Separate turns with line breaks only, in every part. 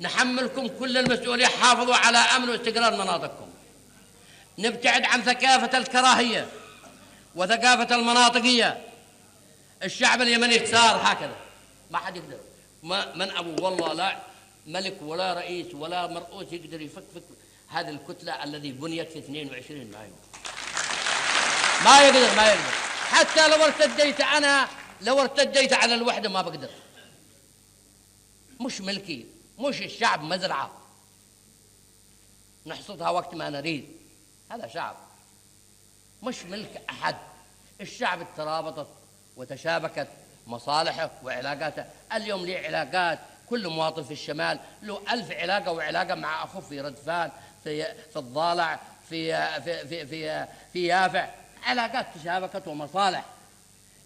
نحملكم كل المسؤولية، حافظوا على أمن واستقرار مناطقكم. نبتعد عن ثقافة الكراهية وثقافة المناطقية. الشعب اليمني صار هكذا، ما حد يقدر، من أبو والله لا ملك ولا رئيس ولا مرؤوس يقدر يفكفك هذه الكتلة الذي بنيت في 22 مايو. ما يقدر. حتى لو ارتديت على الوحدة ما بقدر. مش ملكي، مش الشعب مزرعة نحصدها وقت ما نريد. هذا شعب مش ملك أحد. الشعب ترابطت وتشابكت مصالحه وعلاقاته. اليوم لي علاقات، كل مواطن في الشمال له 1000 علاقة وعلاقة مع أخوه في ردفان، في الضالع، في يافع. علاقات تشابكت ومصالح،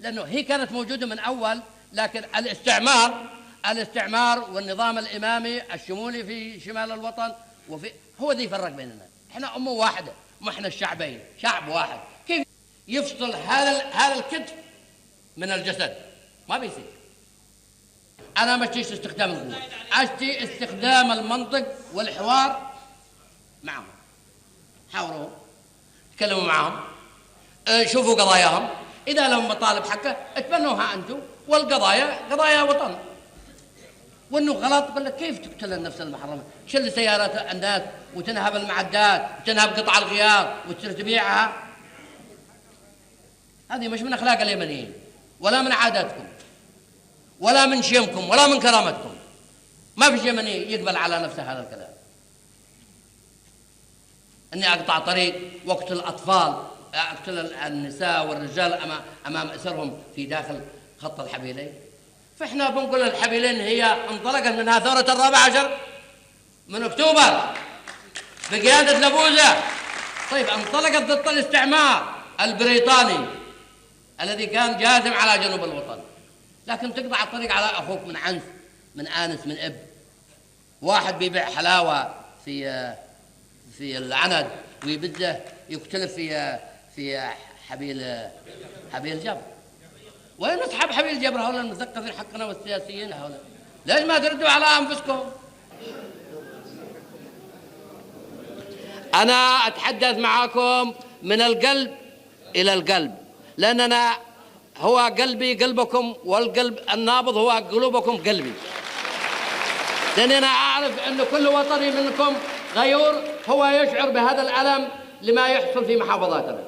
لأنه هي كانت موجودة من أول. لكن الاستعمار والنظام الإمامي الشمولي في شمال الوطن هو ذي فرق بيننا. احنا أمة واحدة، ما احنا الشعبين، شعب واحد. كيف يفصل هذا الكتف من الجسد؟ ما بيصير. أنا ما اشتيش استخدام القوة، اشتي استخدام المنطق والحوار معهم. حاوروا، تكلموا معهم، شوفوا قضاياهم. إذا لهم مطالب حقه اتبنوها أنتم، والقضايا قضايا وطن. وإنه غلط قال لك كيف تقتل النفس المحرمة؟ تشل سيارات الناس وتنهب المعدات وتنهب قطع الغيار وتصير تبيعها. هذه مش من أخلاق اليمنيين، ولا من عاداتكم، ولا من شيمكم، ولا من كرامتكم. ما في يمني يقبل على نفسه هذا الكلام. أني أقطع طريق واقتل الأطفال، أقتل النساء والرجال أمام أسرهم في داخل خط الحبيلين. فإحنا بنقول الحبيلين هي انطلقت منها ثورة 14 من أكتوبر بقيادة نبوذة. طيب انطلقت ضد الاستعمار البريطاني الذي كان جاثم على جنوب الوطن. لكن تقطع الطريق على أخوك من عنف، من آنس، من إب. واحد بيبيع حلاوة في العند ويبده يقتل في حبيل جبر. وين أصحاب حبيل جبر هؤلاء المثقفين حقنا والسياسيين هؤلاء؟ ليش ما تردوا على أنفسكم؟ أنا أتحدث معكم من القلب إلى القلب، لأننا هو قلبي قلبكم، والقلب النابض هو قلوبكم قلبي. لأننا أعرف أن كل وطني منكم غيور هو يشعر بهذا الألم لما يحصل في محافظاتنا.